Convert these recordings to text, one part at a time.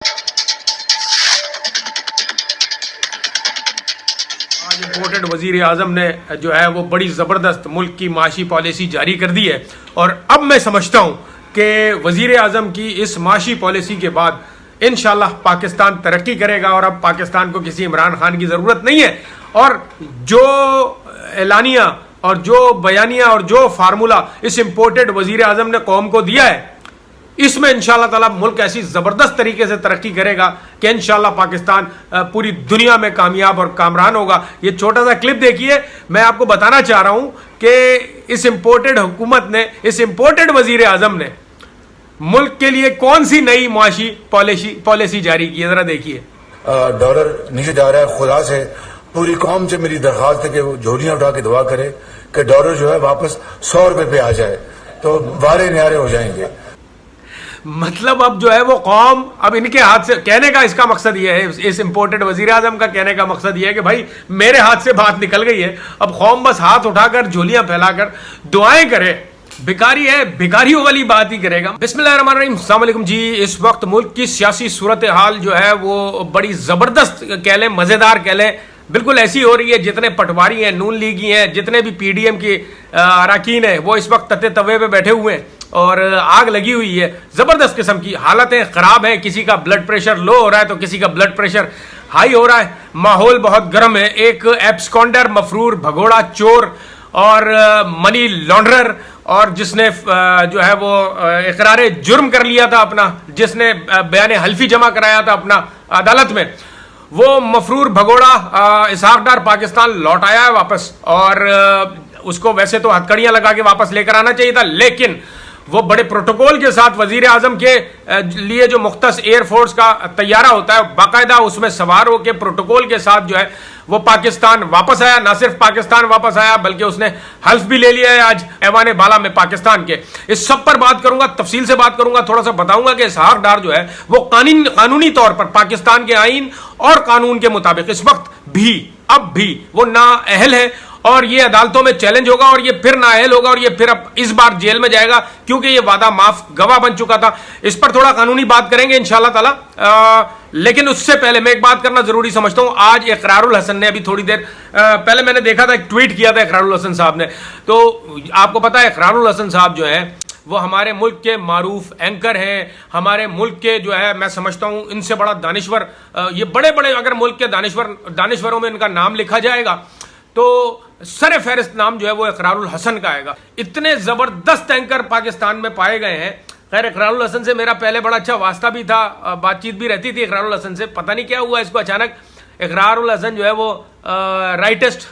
آج امپورٹڈ وزیر اعظم نے جو ہے وہ بڑی زبردست ملک کی معاشی پالیسی جاری کر دی ہے، اور اب میں سمجھتا ہوں کہ وزیر اعظم کی اس معاشی پالیسی کے بعد انشاءاللہ پاکستان ترقی کرے گا، اور اب پاکستان کو کسی عمران خان کی ضرورت نہیں ہے، اور جو اعلانیہ اور جو بیانیہ اور جو فارمولا اس امپورٹڈ وزیر اعظم نے قوم کو دیا ہے، اس میں انشاءاللہ تعالی ملک ایسی زبردست طریقے سے ترقی کرے گا کہ انشاءاللہ پاکستان پوری دنیا میں کامیاب اور کامران ہوگا۔ یہ چھوٹا سا کلپ دیکھیے، میں آپ کو بتانا چاہ رہا ہوں کہ اس امپورٹڈ حکومت نے، اس امپورٹڈ وزیر اعظم نے ملک کے لیے کون سی نئی معاشی پالیسی جاری کی ہے، ذرا دیکھیے۔ ڈالر نیچے جا رہا ہے، خدا سے پوری قوم سے میری درخواست ہے کہ وہ جھولیاں اٹھا کے دعا کرے کہ ڈالر جو ہے واپس 100 روپے پہ آ جائے تو وارے نیارے ہو جائیں گے۔ مطلب اب جو ہے وہ قوم اب ان کے ہاتھ سے، کہنے کا اس کا مقصد یہ ہے، اس امپورٹڈ وزیر اعظم کا کہنے کا مقصد یہ ہے کہ بھائی میرے ہاتھ سے بات نکل گئی ہے، اب قوم بس ہاتھ اٹھا کر جھولیاں پھیلا کر دعائیں کرے، بھکاری ہے بھکاریوں والی بات ہی کرے گا۔ بسم اللہ الرحمن الرحیم، السلام علیکم جی۔ اس وقت ملک کی سیاسی صورتحال جو ہے وہ بڑی زبردست کہہ لیں، مزیدار کہہ لیں، بالکل ایسی ہو رہی ہے جتنے پٹواری ہیں، نون لیگی ہیں، جتنے بھی پی ڈی ایم کے اراکین ہیں، وہ اس وقت تتے توے پہ بیٹھے ہوئے ہیں اور آگ لگی ہوئی ہے، زبردست قسم کی حالتیں خراب ہیں، کسی کا بلڈ پریشر لو ہو رہا ہے تو کسی کا بلڈ پریشر ہائی ہو رہا ہے، ماحول بہت گرم ہے۔ ایک ایبسکونڈر، مفرور، بھگوڑا، چور اور منی لانڈرر، اور جس نے جو ہے وہ اقرار جرم کر لیا تھا اپنا، جس نے بیان حلفی جمع کرایا تھا اپنا عدالت میں، وہ مفرور بھگوڑا اسحاق ڈار پاکستان لوٹ آیا ہے واپس، اور اس کو ویسے تو ہتھکڑیاں لگا کے واپس لے کر آنا چاہیے تھا، لیکن وہ بڑے پروٹوکول کے ساتھ وزیر اعظم کے لیے جو مختص ایئر فورس کا طیارہ ہوتا ہے، باقاعدہ اس میں سوار ہو کے پروٹوکول کے ساتھ جو ہے وہ پاکستان واپس آیا۔ نہ صرف پاکستان واپس آیا بلکہ اس نے حلف بھی لے لیا ہے آج ایوان بالا میں پاکستان کے۔ اس سب پر بات کروں گا، تفصیل سے بات کروں گا، تھوڑا سا بتاؤں گا کہ اسحاق ڈار جو ہے وہ قانونی طور پر پاکستان کے آئین اور قانون کے مطابق اس وقت بھی، اب بھی وہ نااہل ہے، اور یہ عدالتوں میں چیلنج ہوگا، اور یہ پھر نااہل ہوگا، اور یہ پھر اب اس بار جیل میں جائے گا کیونکہ یہ وعدہ معاف گواہ بن چکا تھا۔ اس پر تھوڑا قانونی بات کریں گے انشاءاللہ تعالی، لیکن اس سے پہلے میں ایک بات کرنا ضروری سمجھتا ہوں۔ آج اقرار الحسن نے ابھی تھوڑی دیر پہلے میں نے دیکھا تھا، ایک ٹویٹ کیا تھا اقرار الحسن صاحب نے، تو آپ کو پتا ہے اقرار الحسن صاحب جو ہیں وہ ہمارے ملک کے معروف اینکر ہیں، ہمارے ملک کے جو ہے میں سمجھتا ہوں ان سے بڑا دانشور، یہ بڑے بڑے اگر ملک کے دانشوروں میں ان کا نام لکھا جائے گا تو سر فہرست نام جو ہے وہ اقرار الحسن کا آئے گا۔ اتنے زبردست اینکر پاکستان میں پائے گئے ہیں۔ خیر اقرار الحسن سے میرا پہلے بڑا اچھا واسطہ بھی تھا، بات چیت بھی رہتی تھی اقرار الحسن سے، پتہ نہیں کیا ہوا اس کو اچانک۔ اقرار الحسن جو ہے وہ رائٹسٹ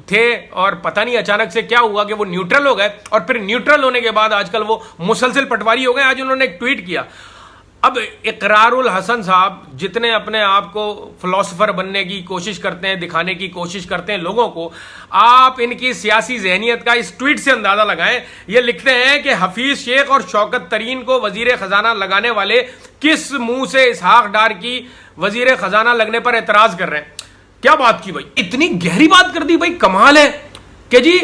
تھے، اور پتہ نہیں اچانک سے کیا ہوا کہ وہ نیوٹرل ہو گئے، اور پھر نیوٹرل ہونے کے بعد آج کل وہ مسلسل پٹواری ہو گئے۔ آج انہوں نے ایک ٹویٹ کیا۔ اب اقرار الحسن صاحب جتنے اپنے آپ کو فلاسفر بننے کی کوشش کرتے ہیں، دکھانے کی کوشش کرتے ہیں لوگوں کو، آپ ان کی سیاسی ذہنیت کا اس ٹویٹ سے اندازہ لگائیں۔ یہ لکھتے ہیں کہ حفیظ شیخ اور شوکت ترین کو وزیر خزانہ لگانے والے کس منہ سے اسحاق ڈار کی وزیر خزانہ لگنے پر اعتراض کر رہے ہیں۔ کیا بات کی بھائی، اتنی گہری بات کر دی بھائی، کمال ہے کہ جی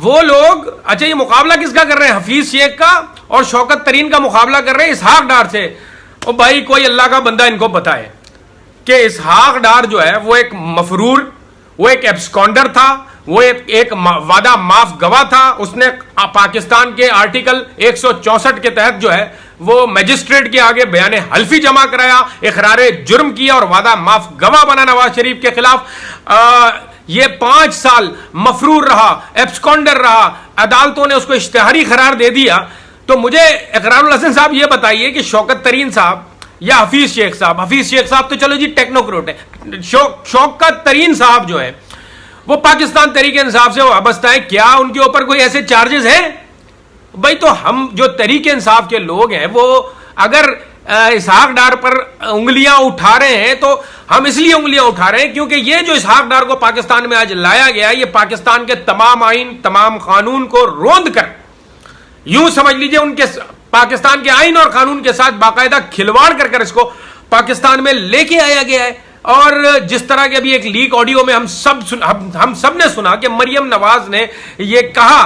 وہ لوگ، اچھا یہ مقابلہ کس کا کر رہے ہیں؟ حفیظ شیخ کا اور شوکت ترین کا مقابلہ کر رہے ہیں اسحاق ڈار سے۔ اور بھائی کوئی اللہ کا بندہ ان کو بتائے کہ اسحاق ڈار جو ہے وہ ایک مفرور، وہ ایک ایبسکونڈر تھا، وہ ایک وعدہ معاف گواہ تھا۔ اس نے پاکستان کے آرٹیکل 164 کے تحت جو ہے وہ میجسٹریٹ کے آگے بیان حلفی جمع کرایا، اقرار جرم کیا اور وعدہ معاف گواہ بنا نواز شریف کے خلاف۔ یہ 5 سال مفرور رہا، ایبسکونڈر رہا، عدالتوں نے اس کو اشتہاری قرار دے دیا۔ تو مجھے اقرار الحسن صاحب یہ بتائیے کہ شوکت ترین صاحب یا حفیظ شیخ صاحب تو چلو جی ٹیکنوکریٹ ہے، شوکت ترین صاحب جو ہے وہ پاکستان تحریک انصاف سے وابستہ ہے، کیا ان کے اوپر کوئی ایسے چارجز ہیں؟ بھائی تو ہم جو تحریک انصاف کے لوگ ہیں وہ اگر اسحاق ڈار پر انگلیاں اٹھا رہے ہیں تو ہم اس لیے انگلیاں اٹھا رہے ہیں کیونکہ یہ جو اسحاق ڈار کو پاکستان میں آج لایا گیا، یہ پاکستان کے تمام آئین، تمام قانون کو روند کر، یوں سمجھ لیجئے ان کے پاکستان کے آئین اور قانون کے ساتھ باقاعدہ کھلواڑ کر کر اس کو پاکستان میں لے کے آیا گیا ہے۔ اور جس طرح کے ابھی ایک لیک آڈیو میں ہم سب نے سنا کہ مریم نواز نے یہ کہا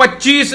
25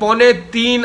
3.25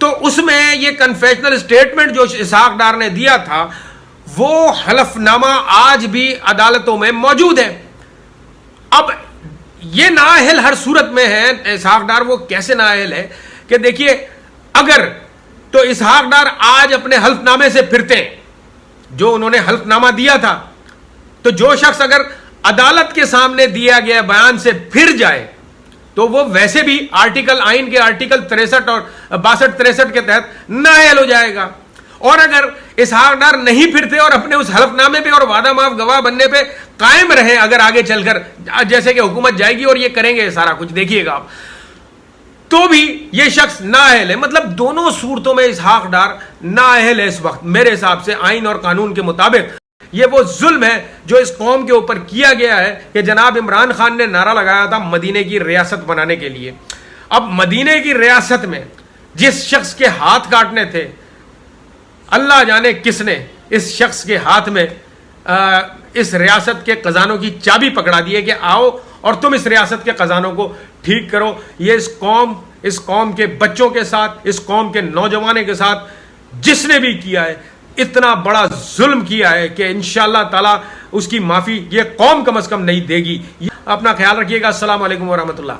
تو اس میں یہ کنفیشنل سٹیٹمنٹ جو اسحاق ڈار نے دیا تھا وہ حلف نامہ آج بھی عدالتوں میں موجود ہے. اب یہ نااہل ہر صورت میں ہے. اسحاق ڈار وہ کیسے نااہل ہے کہ دیکھیے اگر تو اسحاق ڈار آج اپنے حلف نامے سے پھرتے ہیں جو انہوں نے حلف نامہ دیا تھا, تو جو شخص اگر عدالت کے سامنے دیا گیا بیان سے پھر جائے تو وہ ویسے بھی آئین کے آرٹیکل 63 اور 62-63 کے تحت نااہل ہو جائے گا. اور اگر اسحاق ڈار نہیں پھرتے اور اپنے اس حلف نامے پہ اور وعدہ معاف گواہ بننے پہ قائم رہے اگر آگے چل کر, جیسے کہ حکومت جائے گی اور یہ کریں گے سارا کچھ, دیکھیے گا آپ, تو بھی یہ شخص نااہل ہے. مطلب دونوں صورتوں میں اسحاق ڈار نااہل ہے اس وقت میرے حساب سے آئین اور قانون کے مطابق. یہ وہ ظلم ہے جو اس قوم کے اوپر کیا گیا ہے کہ جناب عمران خان نے نعرہ لگایا تھا مدینے کی ریاست بنانے کے لیے. اب مدینے کی ریاست میں جس شخص کے ہاتھ کاٹنے تھے, اللہ جانے کس نے اس شخص کے ہاتھ میں اس ریاست کے خزانوں کی چابی پکڑا دی ہے کہ آؤ اور تم اس ریاست کے خزانوں کو ٹھیک کرو. یہ اس قوم کے بچوں کے ساتھ, اس قوم کے نوجوانوں کے ساتھ جس نے بھی کیا ہے اتنا بڑا ظلم کیا ہے کہ انشاءاللہ تعالی اس کی معافی یہ قوم کم از کم نہیں دے گی. اپنا خیال رکھیے گا. السلام علیکم ورحمۃ اللہ.